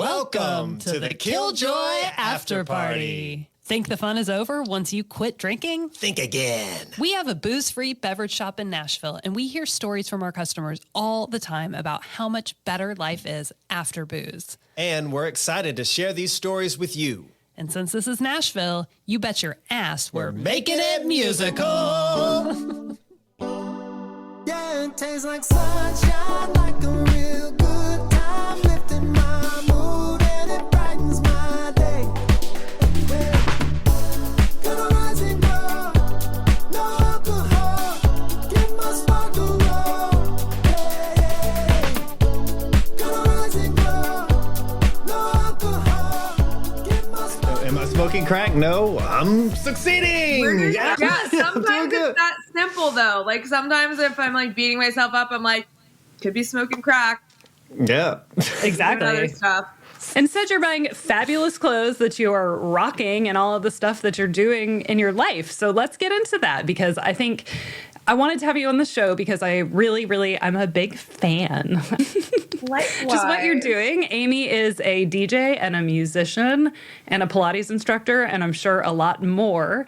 Welcome to the Killjoy After Party. Think the fun is over once you quit drinking? Think again. We have a booze-free beverage shop in Nashville, and we hear stories from our customers all the time about how much better life is after booze. And we're excited to share these stories with you. And since this is Nashville, you bet your ass we're making it musical. Yeah, it tastes like sunshine, like a real good time, lifting my mood and it brightens my day. Gonna rise and go, no alcohol, get my sparkle roll. Gonna rise and go, no alcohol, get my sparkle. Am I smoking crack? No, I'm succeeding. Yeah, sometimes it's that simple though. Like sometimes if I'm like beating myself up, I'm like, could be smoking crack. Yeah, exactly. Other stuff. Instead, you're buying fabulous clothes that you are rocking and all of the stuff that you're doing in your life. So let's get into that, because I think I wanted to have you on the show because I I'm a big fan. Likewise. Just what you're doing. Amy is a DJ and a musician and a Pilates instructor, and I'm sure a lot more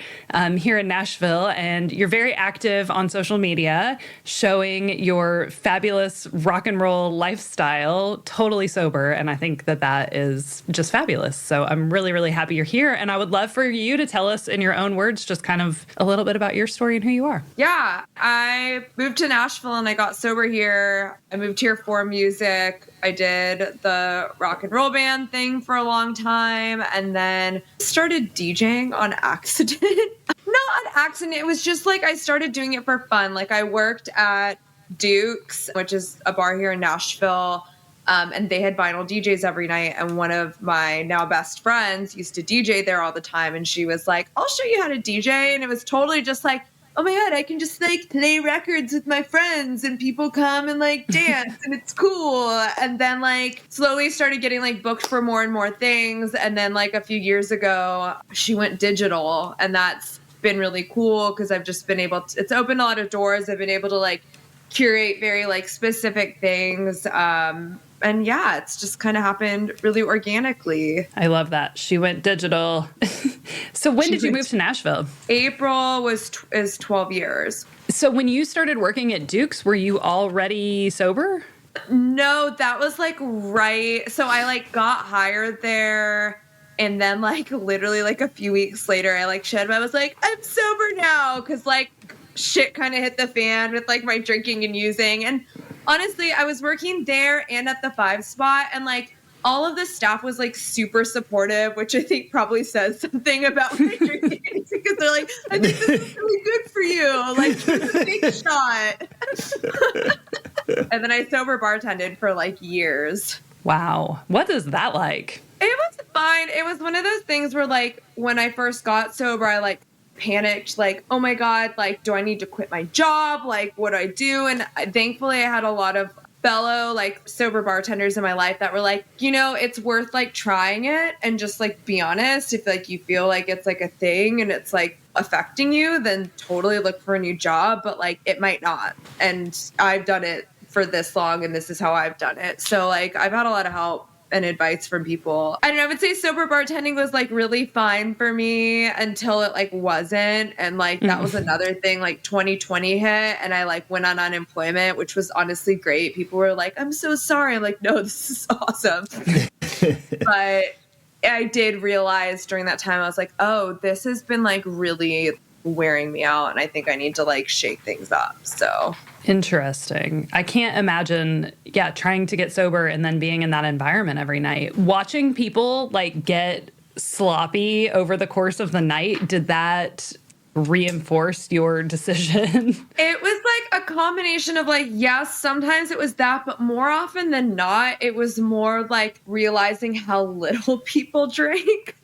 here in Nashville. And you're very active on social media, showing your fabulous rock and roll lifestyle, totally sober. And I think that that is just fabulous. So I'm really, really happy you're here. And I would love for you to tell us in your own words just kind of a little bit about your story and who you are. Yeah, I moved to Nashville and I got sober here. I moved here for music. I did the rock and roll band thing for a long time and then started DJing on accident. Not on accident. It was just like I started doing it for fun. Like I worked at Duke's, which is a bar here in Nashville, and they had vinyl DJs every night. And one of my now best friends used to DJ there all the time. And she was like, I'll show you how to DJ. And it was totally just like, oh my God, I can just like play records with my friends and people come and like dance and it's cool. And then like slowly started getting like booked for more and more things. And then like a few years ago, she went digital, and that's been really cool because I've just been able to, it's opened a lot of doors. I've been able to like curate very like specific things. And yeah, it's just kind of happened really organically. I love that. She went digital. So when did you move to Nashville? April is 12 years. So when you started working at Duke's, were you already sober? No, that was like right. So I like got hired there. And then like literally like a few weeks later, I like I was like, I'm sober now. Cause like shit kind of hit the fan with like my drinking and using. And honestly, I was working there and at the 5 spot, and like all of the staff was like super supportive, which I think probably says something about my drinking, because they're like, I think this is really good for you. Like, it's a big shot. And then I sober bartended for like years. Wow. What is that like? It was fine. It was one of those things where like when I first got sober, I like panicked, like, oh my God, like, do I need to quit my job? Like, what do I do? And thankfully I had a lot of fellow like sober bartenders in my life that were like, you know, it's worth like trying it and just like be honest. If like you feel like it's like a thing and it's like affecting you, then totally look for a new job, but like it might not. And I've done it for this long and this is how I've done it. So like I've had a lot of help and advice from people. I don't know, I would say sober bartending was like really fine for me until it like wasn't. And like that was another thing, like 2020 hit and I like went on unemployment, which was honestly great. People were like, I'm so sorry. I'm like, no, this is awesome. But I did realize during that time, I was like, oh, this has been like really wearing me out and I think I need to like shake things up. So interesting. I can't imagine, trying to get sober and then being in that environment every night. Watching people like get sloppy over the course of the night, did that reinforce your decision? It was like a combination of like, yes, sometimes it was that, but more often than not, it was more like realizing how little people drink.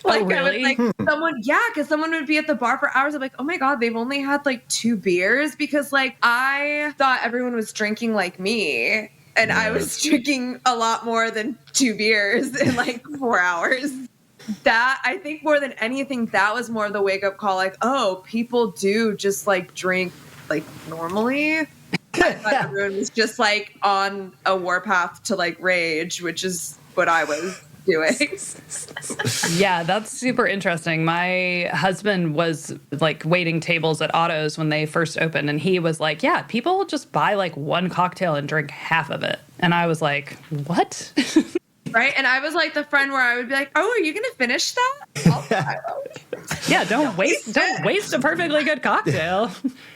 Like, oh, really? I was like, because someone would be at the bar for hours. I'm like, oh my God, they've only had like 2 beers, because like I thought everyone was drinking like me. And I was drinking a lot more than 2 beers in like 4 hours. That, I think more than anything, that was more of the wake up call. Like, oh, people do just like drink like normally. I thought everyone was just like on a warpath to like rage, which is what I was doing. Yeah, that's super interesting. My husband was like waiting tables at Otto's when they first opened, and he was like, yeah, people just buy like one cocktail and drink half of it. And I was like, what? Right? And I was like the friend where I would be like, oh, are you going to finish that? Yeah, don't waste a perfectly good cocktail.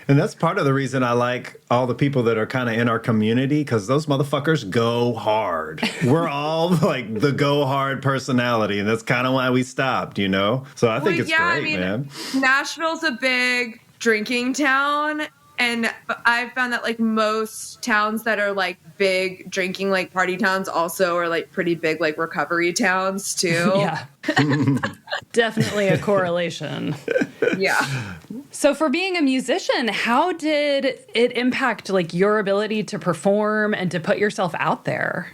And that's part of the reason I like all the people that are kind of in our community, because those motherfuckers go hard. We're all like the go hard personality, and that's kind of why we stopped, you know? So I think it's great, man. Nashville's a big drinking town. And I've found that like most towns that are like big drinking, like party towns also are like pretty big, like recovery towns too. Yeah. Definitely a correlation. Yeah. So for being a musician, how did it impact like your ability to perform and to put yourself out there?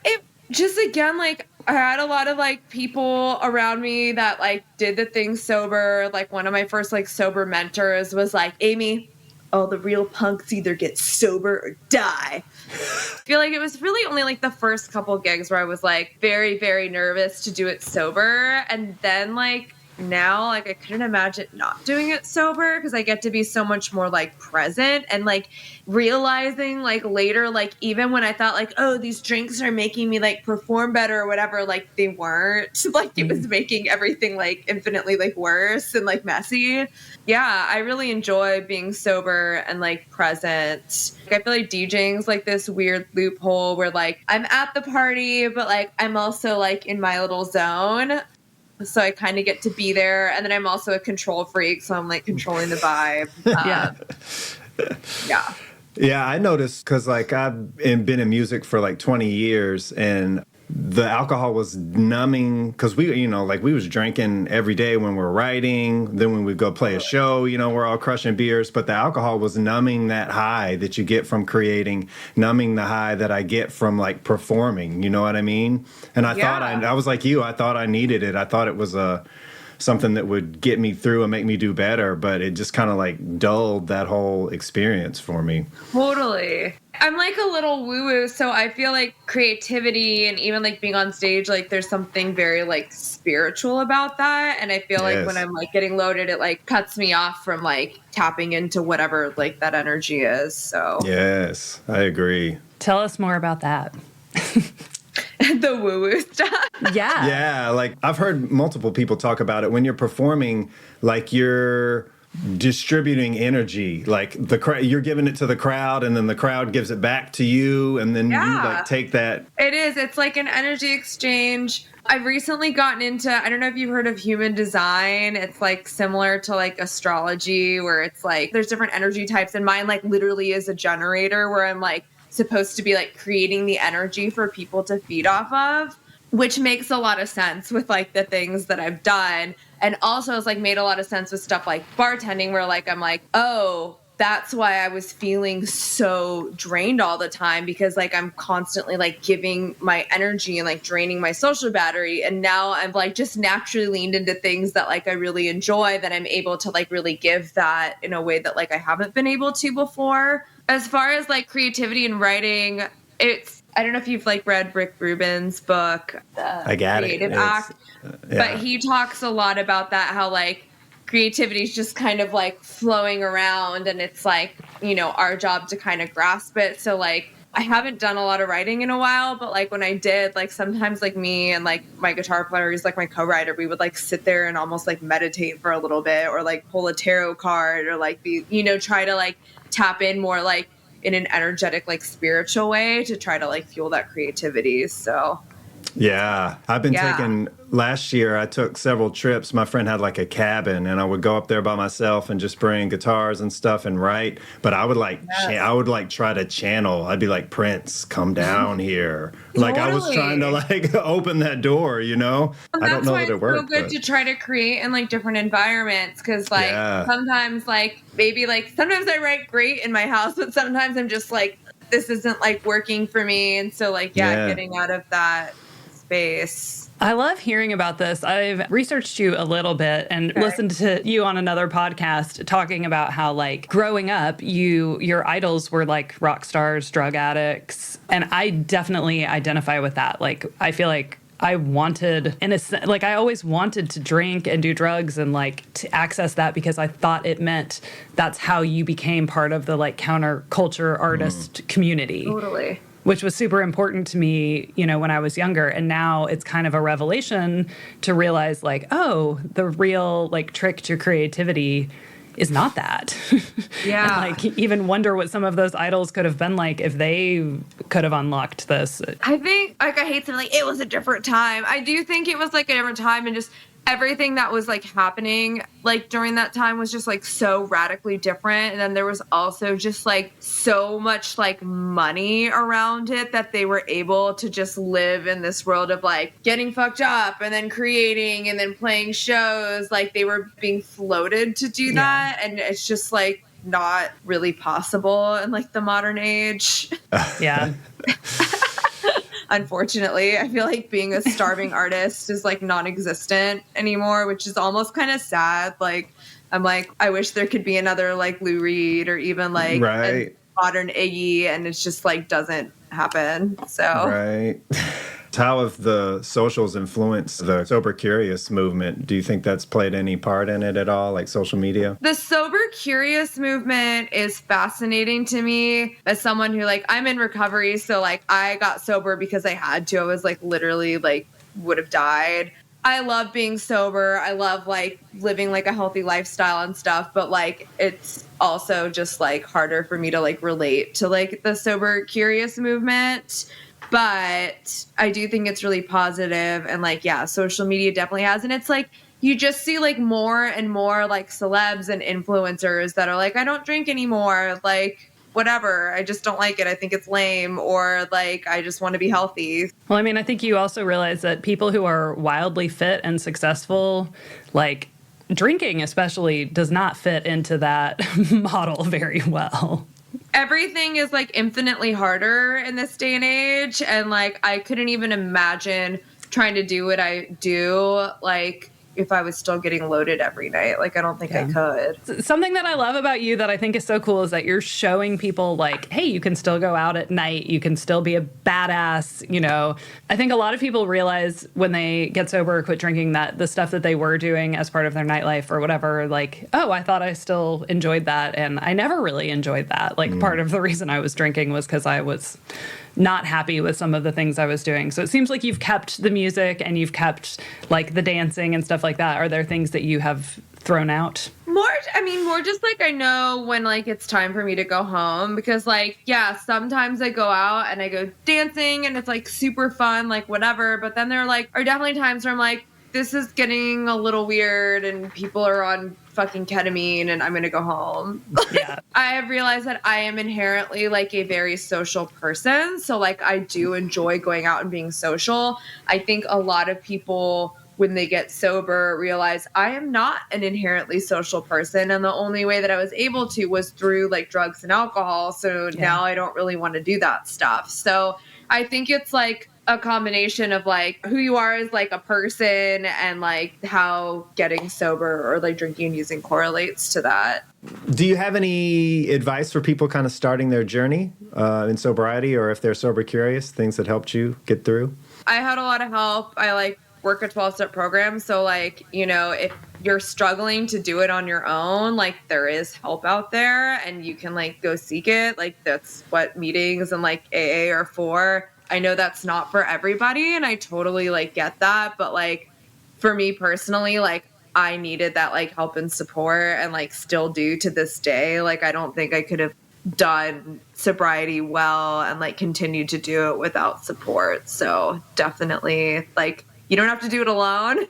It just, again, like I had a lot of like people around me that like did the things sober. Like one of my first like sober mentors was like, Amy, all the real punks either get sober or die. I feel like it was really only like the first couple gigs where I was like very, very nervous to do it sober. And then like now, like I couldn't imagine not doing it sober because I get to be so much more like present and like realizing like later, like even when I thought like, oh, these drinks are making me like perform better or whatever, like they weren't. Like it was making everything like infinitely like worse and like messy. Yeah, I really enjoy being sober and like present. Like, I feel like DJing's like this weird loophole where like I'm at the party, but like I'm also like in my little zone. So I kind of get to be there. And then I'm also a control freak. So I'm like controlling the vibe. Yeah. Yeah, I noticed because like I've been in music for like 20 years, and the alcohol was numbing because we, you know, like we was drinking every day when we're writing. Then when we go play a show, you know, we're all crushing beers. But the alcohol was numbing that high that you get from creating, numbing the high that I get from like performing. You know what I mean? And I thought I was like you. I thought I needed it. I thought it was something that would get me through and make me do better. But it just kind of like dulled that whole experience for me. Totally. I'm like a little woo-woo, so I feel like creativity and even like being on stage, like there's something very like spiritual about that. And I feel like when I'm like getting loaded, it like cuts me off from like tapping into whatever like that energy is. So yes, I agree. Tell us more about that. The woo-woo stuff. Yeah. Yeah, like I've heard multiple people talk about it. When you're performing, like you're distributing energy, like you're giving it to the crowd, and then the crowd gives it back to you, and then you like take that. It is. It's like an energy exchange. I've recently gotten into, I don't know if you've heard of human design. It's like similar to like astrology, where it's like there's different energy types, and mine like literally is a generator where I'm like supposed to be like creating the energy for people to feed off of, which makes a lot of sense with like the things that I've done. And also has like made a lot of sense with stuff like bartending, where like I'm like, oh, that's why I was feeling so drained all the time, because like I'm constantly like giving my energy and like draining my social battery. And now I'm like just naturally leaned into things that like I really enjoy, that I'm able to like really give that in a way that like I haven't been able to before. As far as like creativity and writing, I don't know if you've like read Rick Rubin's book, I got Creative it. Act, but he talks a lot about that, how like creativity is just kind of like flowing around, and it's like, you know, our job to kind of grasp it. So like I haven't done a lot of writing in a while, but like when I did, like sometimes like me and like my guitar player, he's like my co-writer, we would like sit there and almost like meditate for a little bit, or like pull a tarot card, or like be, you know, try to like tap in more like in an energetic, like spiritual way to try to like fuel that creativity. So yeah, I've been taking, last year I took several trips. My friend had like a cabin, and I would go up there by myself and just bring guitars and stuff and write. But I would like, I would like try to channel. I'd be like, Prince, come down here. Like I was trying to like open that door, you know? And I don't know that it worked. It's so good to try to create in like different environments, because like sometimes like maybe like sometimes I write great in my house, but sometimes I'm just like, this isn't like working for me. And so like, getting out of that space. I love hearing about this. I've researched you a little bit and listened to you on another podcast talking about how, like, growing up, your idols were like rock stars, drug addicts, and I definitely identify with that. Like, I feel like I wanted, I always wanted to drink and do drugs and like to access that because I thought it meant that's how you became part of the like counterculture artist community. Totally. Which was super important to me, you know, when I was younger. And now it's kind of a revelation to realize, like, oh, the real, like, trick to creativity is not that. Yeah. And, like, even wonder what some of those idols could have been like if they could have unlocked this. I think, like, I hate saying, like, it was a different time. I do think it was, like, a different time, and just everything that was, like, happening, like, during that time was just, like, so radically different. And then there was also just, like, so much, like, money around it that they were able to just live in this world of, like, getting fucked up and then creating and then playing shows. Like, they were being floated to do that. And it's just, like, not really possible in, like, the modern age. Yeah. Unfortunately, I feel like being a starving artist is like non-existent anymore, which is almost kind of sad. Like, I'm like, I wish there could be another like Lou Reed or even like a modern Iggy, and it's just like doesn't happen. So right. How have the socials influenced the Sober Curious movement? Do you think that's played any part in it at all, like social media? The Sober Curious movement is fascinating to me as someone who, like, I'm in recovery. So, like, I got sober because I had to. I was, like, literally, like, would have died. I love being sober. I love, like, living, like, a healthy lifestyle and stuff. But, like, it's also just, like, harder for me to, like, relate to, like, the Sober Curious movement. But I do think it's really positive, and like, yeah, social media definitely has. And it's like, you just see like more and more like celebs and influencers that are like, I don't drink anymore. Like, whatever. I just don't like it. I think it's lame, or like, I just want to be healthy. Well, I mean, I think you also realize that people who are wildly fit and successful, like drinking especially, does not fit into that model very well. Everything is like infinitely harder in this day and age. And like, I couldn't even imagine trying to do what I do, like, if I was still getting loaded every night. Like, I don't think I could. Something that I love about you that I think is so cool is that you're showing people like, hey, you can still go out at night. You can still be a badass. You know, I think a lot of people realize when they get sober or quit drinking that the stuff that they were doing as part of their nightlife or whatever, like, oh, I thought I still enjoyed that. And I never really enjoyed that. Like, part of the reason I was drinking was because I was not happy with some of the things I was doing. So it seems like you've kept the music and you've kept like the dancing and stuff like that. Are there things that you have thrown out? More just like, I know when like it's time for me to go home, because like, yeah, sometimes I go out and I go dancing and it's like super fun, like whatever. But then there are definitely times where I'm like, this is getting a little weird and people are on fucking ketamine and I'm going to go home. Yeah. I have realized that I am inherently like a very social person. So like, I do enjoy going out and being social. I think a lot of people, when they get sober, realize I am not an inherently social person. And the only way that I was able to was through like drugs and alcohol. So now I don't really want to do that stuff. So I think it's like a combination of like who you are as like a person and like how getting sober or like drinking and using correlates to that. Do you have any advice for people kind of starting their journey in sobriety, or if they're sober curious, things that helped you get through? I had a lot of help. I like work a 12-step program. So like, you know, if you're struggling to do it on your own, like there is help out there and you can like go seek it. Like that's what meetings and like AA are for. I know that's not for everybody and I totally like get that. But like for me personally, like I needed that like help and support and like still do to this day. Like I don't think I could have done sobriety well and like continued to do it without support. So definitely like you don't have to do it alone,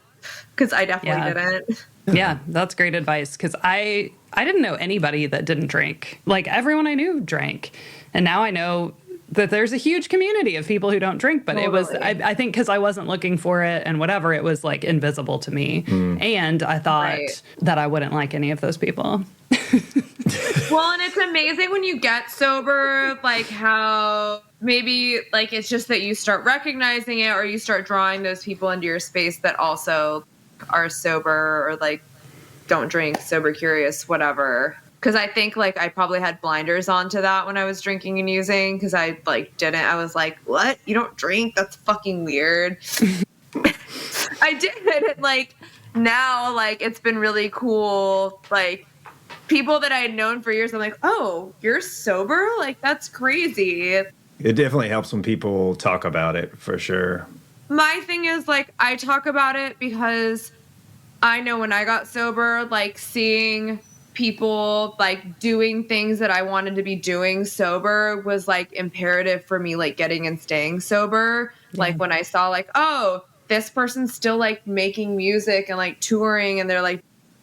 because I definitely didn't. Yeah, that's great advice, because I didn't know anybody that didn't drink. Like everyone I knew drank. And now I know that there's a huge community of people who don't drink, but it was, I think because I wasn't looking for it and whatever, it was like invisible to me. And I thought that I wouldn't like any of those people. Well, and it's amazing when you get sober, like how maybe like it's just that you start recognizing it or you start drawing those people into your space that also are sober or like don't drink, sober curious, whatever. Because I think like I probably had blinders onto that when I was drinking and using because I like didn't. I was like, what? You don't drink? That's fucking weird. I did it like now, like it's been really cool. Like people that I had known for years, I'm like, oh, you're sober? Like that's crazy. It definitely helps when people talk about it, for sure. My thing is like I talk about it because I know when I got sober, like seeing people like doing things that I wanted to be doing sober was like imperative for me, like getting and staying sober. Like when I saw like, oh, this person's still like making music and like touring and they're like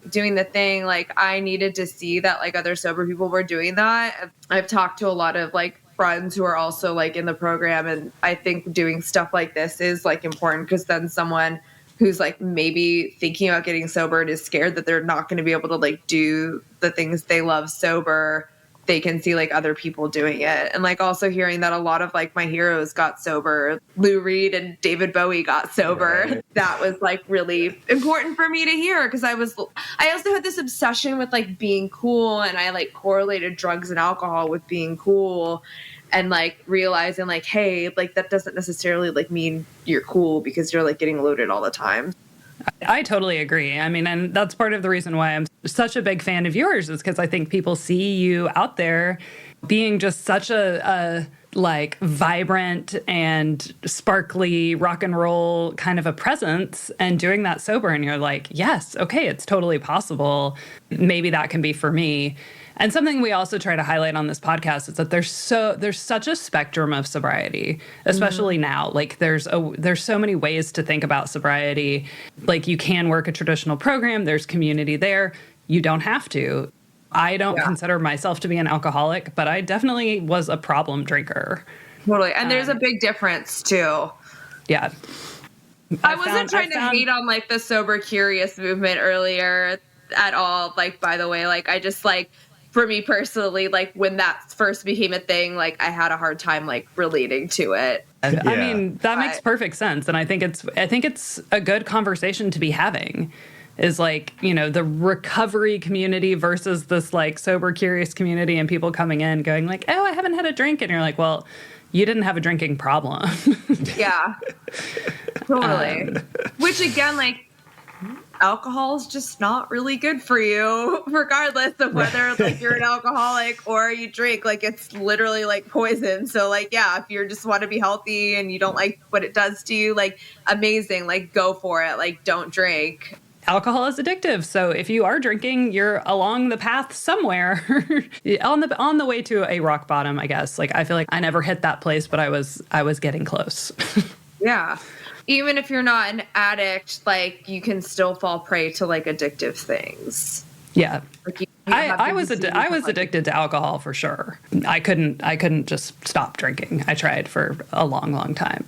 doing the thing. Like I needed to see that like other sober people were doing that. I've talked to a lot of like friends who are also like in the program. And I think doing stuff like this is like important because then someone who's like maybe thinking about getting sober and is scared that they're not going to be able to like do the things they love sober, they can see like other people doing it. And like also hearing that a lot of like my heroes got sober, Lou Reed and David Bowie got sober. Right. That was like really important for me to hear because I also had this obsession with like being cool and I like correlated drugs and alcohol with being cool. And like realizing like, hey, like that doesn't necessarily like mean you're cool because you're like getting loaded all the time. I totally agree. I mean, and that's part of the reason why I'm such a big fan of yours is because I think people see you out there being just such a like vibrant and sparkly rock and roll kind of a presence and doing that sober. And you're like, yes, okay, it's totally possible. Maybe that can be for me. And something we also try to highlight on this podcast is that there's such a spectrum of sobriety, especially now. Like there's so many ways to think about sobriety. Like you can work a traditional program. There's community there. You don't have to. I don't consider myself to be an alcoholic, but I definitely was a problem drinker. Totally. And there's a big difference too. Yeah. I wasn't trying to hate on like the sober curious movement earlier at all. Like, by the way, like I just like, for me personally, like when that first became a thing, like I had a hard time like relating to it. Yeah. I mean, that makes perfect sense. And I think it's a good conversation to be having is like, you know, the recovery community versus this like sober curious community and people coming in going like, oh, I haven't had a drink. And you're like, well, you didn't have a drinking problem. Yeah, totally. Which again, like, alcohol is just not really good for you, regardless of whether like you're an alcoholic or you drink. Like it's literally like poison. So like, yeah, if you just want to be healthy and you don't like what it does to you, like amazing, like go for it. Like don't drink. Alcohol is addictive. So if you are drinking, you're along the path somewhere on the way to a rock bottom, I guess. Like I feel like I never hit that place, but I was getting close. Yeah. Even if you're not an addict, like you can still fall prey to like addictive things. Yeah. Like I was addicted to alcohol for sure. I couldn't just stop drinking. I tried for a long, long time.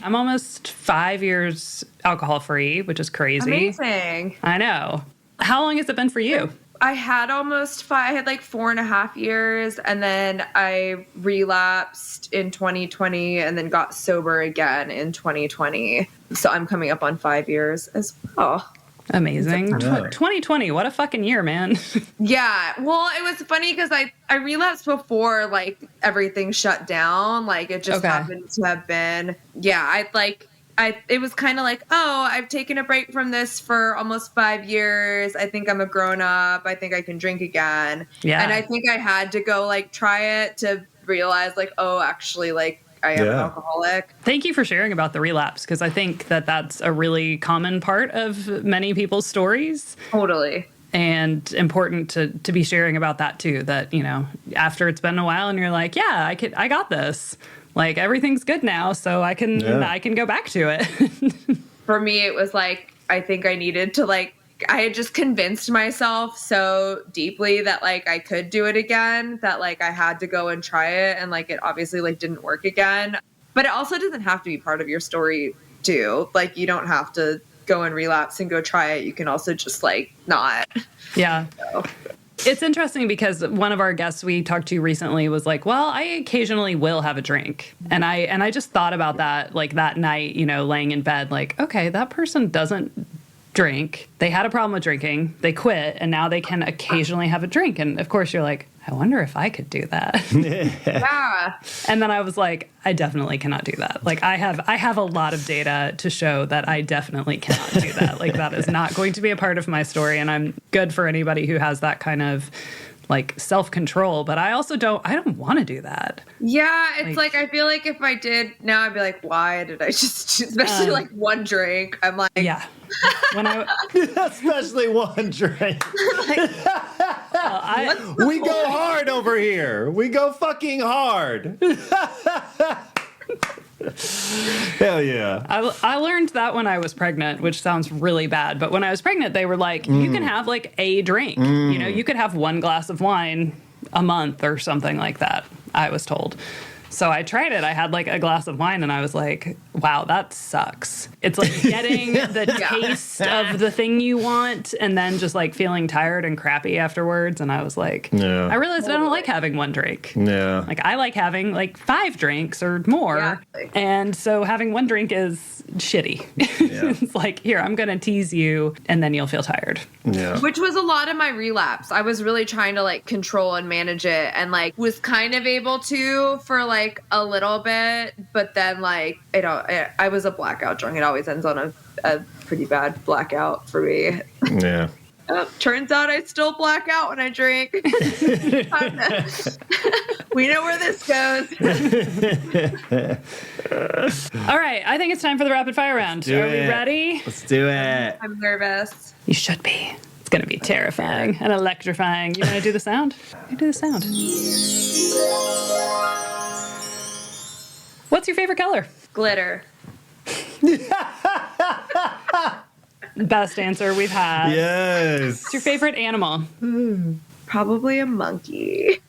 I'm almost 5 years alcohol free, which is crazy. Amazing. I know. How long has it been for you? I had almost 5. I had like 4.5 years, and then I relapsed in 2020, and then got sober again in 2020. So I'm coming up on 5 years as well. Amazing. 2020, what a fucking year, man. Yeah. Well, it was funny because I relapsed before like everything shut down. Like it just happened to have been. Yeah. It was kind of like, oh, I've taken a break from this for almost 5 years. I think I'm a grown up. I think I can drink again. Yeah. And I think I had to go like try it to realize like, oh, actually like I am an alcoholic. Thank you for sharing about the relapse because I think that that's a really common part of many people's stories. Totally. And important to be sharing about that too, that, you know, after it's been a while and you're like, yeah, I got this. Like everything's good now, so I can go back to it. For me, it was like I think I needed to like I had just convinced myself so deeply that like I could do it again, that like I had to go and try it, and like it obviously like didn't work again. But it also doesn't have to be part of your story too. Like you don't have to go and relapse and go try it. You can also just like not. Yeah. It's interesting because one of our guests we talked to recently was like, well, I occasionally will have a drink. And I just thought about that, like that night, you know, laying in bed, like, okay, that person doesn't drink. They had a problem with drinking. They quit. And now they can occasionally have a drink. And of course you're like, I wonder if I could do that. Yeah. And then I was like, I definitely cannot do that. Like I have a lot of data to show that I definitely cannot do that. Like that is not going to be a part of my story. And I'm good for anybody who has that kind of like self-control, but I don't want to do that. Yeah, it's like I feel like if I did now, I'd be like, why did I just, especially like one drink? I'm like, Yeah. When I Especially one drink. We go hard over here. We go fucking hard. Hell yeah. I learned that when I was pregnant, which sounds really bad, but when I was pregnant, they were like, you can have like a drink. You know, you could have one glass of wine a month or something like that, I was told. So I tried it. I had like a glass of wine and I was like, wow, that sucks. It's like getting the taste of the thing you want and then just like feeling tired and crappy afterwards. And I was like, Yeah. I realized I don't like having one drink. Yeah. Like I like having like 5 drinks or more. Yeah. And so having one drink is shitty. Yeah. It's like, here, I'm going to tease you and then you'll feel tired. Yeah. which was a lot of my relapse. I was really trying to like control and manage it and like was kind of able to for like a little bit, but then like I was a blackout drunk. It always ends on a pretty bad blackout for me. Yeah. Turns out I still black out when I drink. We know where this goes. All right. I think it's time for the rapid fire round. Do Are we it. ready? Let's do it. I'm nervous. You should be. It's going to be terrifying and electrifying. You want to do the sound? You do the sound. What's your favorite color? Glitter. Best answer we've had. Yes. What's your favorite animal? Probably a monkey.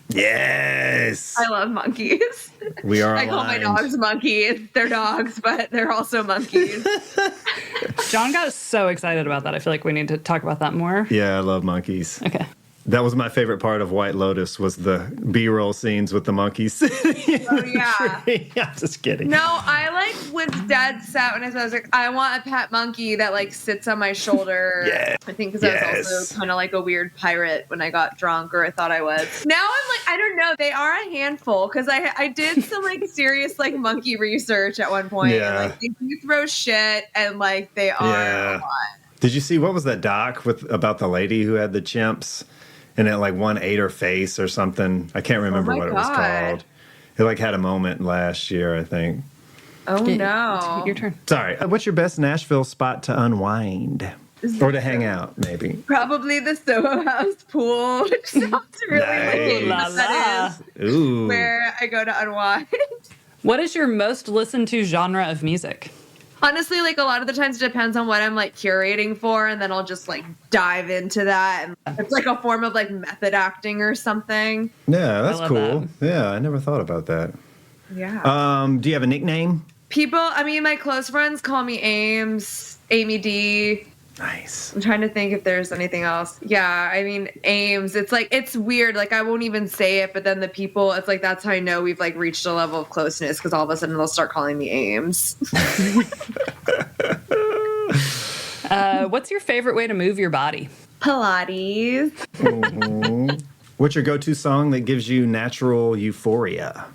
Yes. I love monkeys. We are I call my aligned. dogs monkeys. They're dogs, but they're also monkeys. John got so excited about that. I feel like we need to talk about that more. Yeah, I love monkeys. Okay. That was my favorite part of White Lotus was the B-roll scenes with the monkeys sitting in Oh, the yeah. tree. I'm just kidding. No, I like when Dad sat when I was like, I want a pet monkey that like sits on my shoulder. Yeah. I think because I was also kind of like a weird pirate when I got drunk, or I thought I was. Now I'm like, I don't know. They are a handful because I did some like serious like monkey research at one point. Yeah. And, like they do throw shit and like they are Yeah. a lot. Did you see what was that doc with about the lady who had the chimps and it like one ate her face or something? I can't remember my what it was God. called. It like had a moment last year, I think. Oh no. Your turn. Sorry. What's your best Nashville spot to unwind or to hang out? Maybe. Probably the Soho House pool, which sounds really lame, Nice. but that is Ooh. where I go to unwind. What is your most listened to genre of music? Honestly, like a lot of the times it depends on what I'm like curating for, and then I'll just like dive into that. And it's like a form of like method acting or something. Yeah, that's love cool. Yeah, I never thought about that. Yeah. Do you have a nickname? People, I mean, my close friends call me Ames, Amy D. Nice. I'm trying to think if there's anything else. Yeah, I mean, Ames. It's like, it's weird. Like, I won't even say it, but then the people, it's like, that's how I know we've like reached a level of closeness because all of a sudden they'll start calling me Ames. What's your favorite way to move your body? Pilates. What's your go-to song that gives you natural euphoria?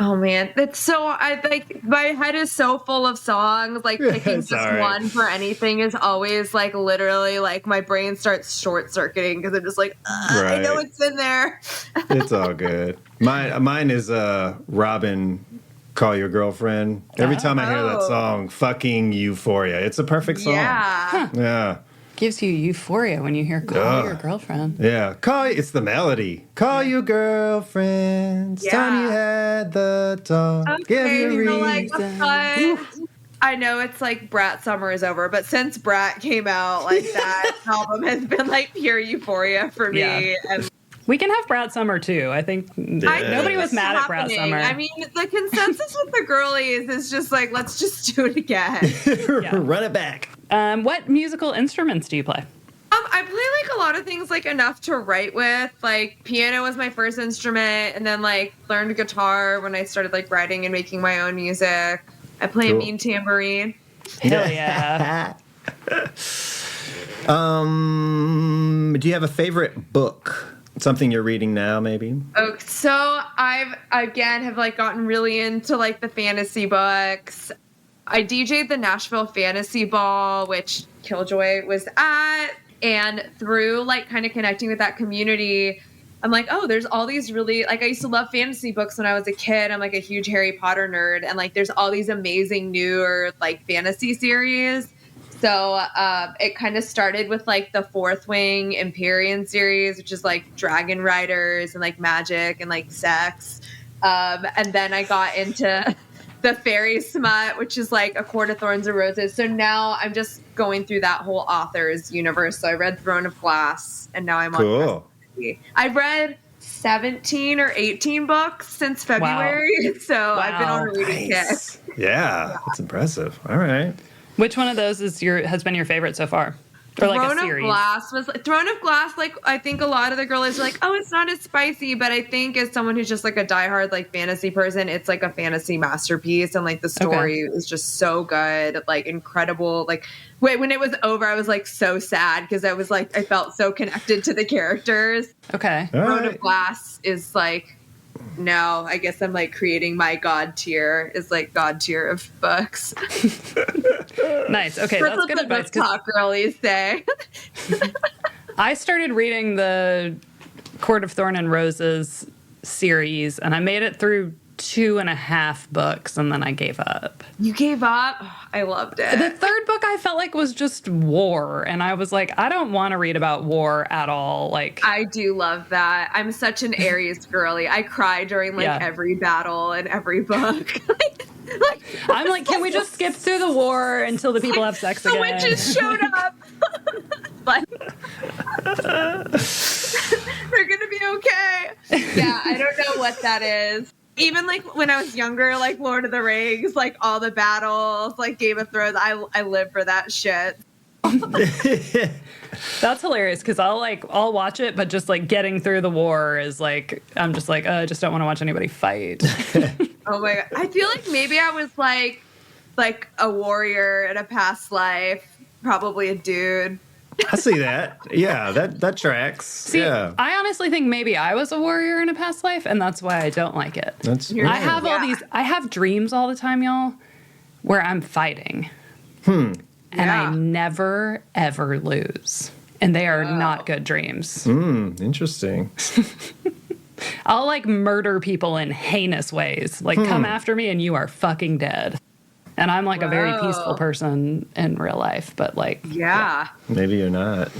Oh man, that's so. I like my head is so full of songs. Like picking just Sorry. one for anything is always like literally like my brain starts short circuiting because I'm just like I know Right. it's in there. It's all good. Mine is Robin, Call Your Girlfriend. Every time I hear that Oh. song, fucking euphoria. It's a perfect song. Yeah, Yeah. Gives you euphoria when you hear "Call Ugh. Your Girlfriend." Yeah. It's the melody. Call your girlfriend. It's time you Yeah. had the talk. Give okay, you a you know, like reason. but I know it's like Brat summer is over, but since Brat came out, like that album has been like pure euphoria for me. Yeah. And We can have Brat Summer too. I think nobody was mad at Brat Summer. I mean, the consensus with the girlies is just like, let's just do it again. Run it back. What musical instruments do you play? I play like a lot of things like enough to write with. Like piano was my first instrument, and then like learned guitar when I started like writing and making my own music. I play a mean tambourine. Hell yeah. Do you have a favorite book? Something you're reading now, maybe? Oh, so I've again have like gotten really into like the fantasy books. I DJ'd the Nashville Fantasy Ball, which Killjoy was at, and through like kind of connecting with that community, I'm like, oh, there's all these really like I used to love fantasy books when I was a kid. I'm like a huge Harry Potter nerd, and like there's all these amazing newer like fantasy series. So it kind of started with like the Fourth Wing Empyrean series, which is like dragon riders and like magic and like sex. And then I got into the fairy smut, which is like A Court of Thorns and Roses. So now I'm just going through that whole author's universe. So I read Throne of Glass, and now I'm on. Cool. I've read 17 or 18 books since February. Wow. So I've been on a reading kick. Yeah, that's impressive. All right. Which one of those has been your favorite so far? Or like Throne a series? of Glass was Throne of Glass. Like I think a lot of the girls are like, oh, it's not as spicy, but I think as someone who's just like a diehard like fantasy person, it's like a fantasy masterpiece, and like the story is just so good, like incredible. Like when it was over, I was like so sad because I was like I felt so connected to the characters. Okay. All Throne right. of Glass is like. Now, I guess I'm like creating my God tier is like God tier of books. Nice. Okay, that's good advice. Book talk girlies say. I started reading the Court of Thorn and Roses series, and I made it through 2.5 books, and then I gave up. You gave up? Oh, I loved it. The third book I felt like was just war, and I was like, I don't want to read about war at all. Like, I do love that. I'm such an Aries girly. I cry during like every battle and every book. I'm like, can we just skip through the war until the people have sex the again? witches showed up. Like, they're gonna be okay. Yeah, I don't know what that is. Even like when I was younger, like Lord of the Rings, like all the battles, like Game of Thrones, I live for that shit. That's hilarious because I'll watch it, but just like getting through the war is like I'm just like I just don't want to watch anybody fight. Oh my God. I feel like maybe I was like a warrior in a past life, probably a dude. I see that. Yeah, that tracks. See, yeah. I honestly think maybe I was a warrior in a past life, and that's why I don't like it. I have all these. I have dreams all the time, y'all, where I'm fighting, and I never ever lose, and they are not good dreams. Interesting. I'll like murder people in heinous ways, like come after me, and you are fucking dead. And I'm like a very peaceful person in real life, but like Maybe you're not.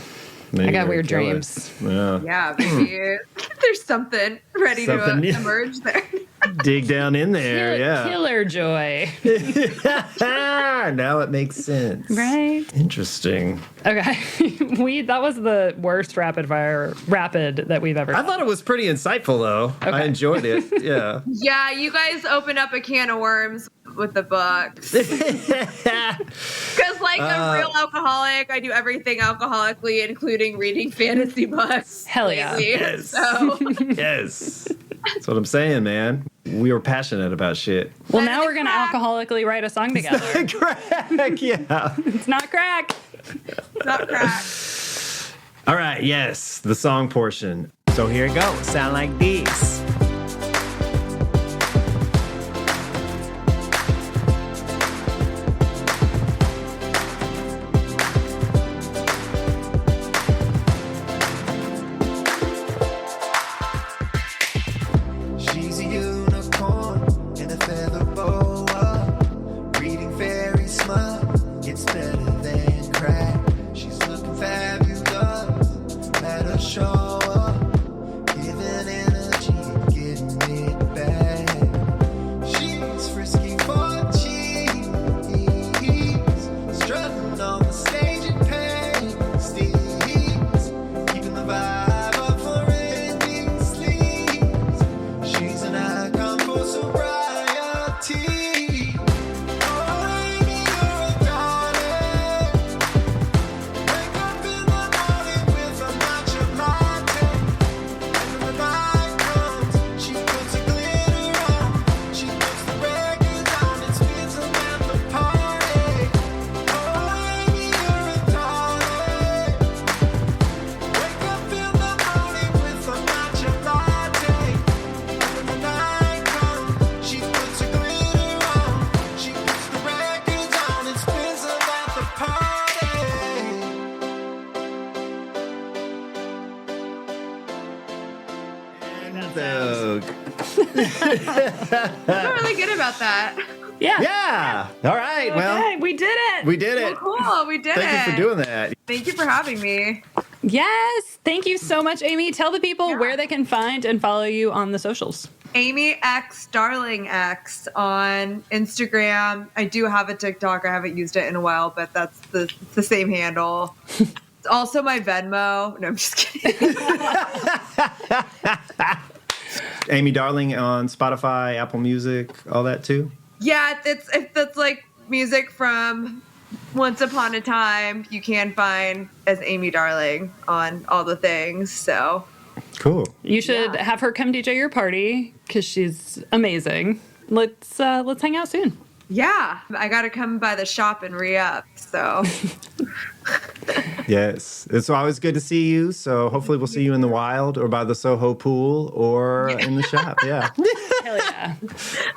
Maybe I got you're a weird killer. dreams. Yeah. Maybe there's something ready to emerge there. Dig down in there. Killer joy. Now it makes sense. Right. Interesting. Okay. That was the worst rapid that we've ever I done. thought it was pretty insightful, though. Okay. I enjoyed it. Yeah. Yeah, you guys opened up a can of worms with the books. Because, like, I'm a real alcoholic. I do everything alcoholically, including reading fantasy books. Hell yeah. lately. Yes. So, Yes. That's what I'm saying, man. We were passionate about shit. Well, now we're going to alcoholically write a song together. Crack, yeah. It's not crack. it's not crack. All right, yes, the song portion. So here it goes. Sound like this. She's a unicorn in a feather boa, reading fairy smut. It's better than crack. She's looking fabulous at a show up, giving energy I'm really good about that. Yeah. Yeah. All right. Well, Okay, we did it. we did it. Cool, we did it. Thank you for doing that. Thank you for having me. Yes. Thank you so much, Amy. Tell the people where they can find and follow you on the socials. Amy X Darling X on Instagram. I do have a TikTok. I haven't used it in a while, but that's the same handle. It's also my Venmo. No, I'm just kidding. Amy Darling on Spotify, Apple Music, all that too. Yeah, it's like music from Once Upon a Time. You can find as Amy Darling on all the things. So Cool. You should have her come DJ your party because she's amazing. Let's hang out soon. yeah, I got to come by the shop and re-up. So Yes. It's always good to see you. So hopefully we'll see you in the wild or by the Soho pool or in the shop. Yeah. Hell yeah.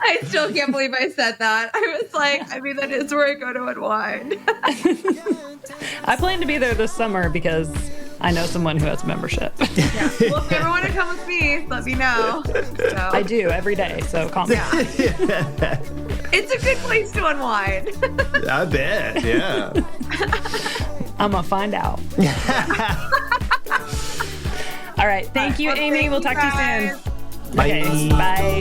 I still can't believe I said that. I was like, I mean, that is where I go to unwind. I plan to be there this summer because I know someone who has a membership. Well, if you ever want to come with me, let me know. So, I do every day, so call me. it's a good place to unwind. I bet. Yeah. I'm going to find out. All right. Thank you, Well, Amy. thank We'll you talk to you guys. soon. Okay. Bye.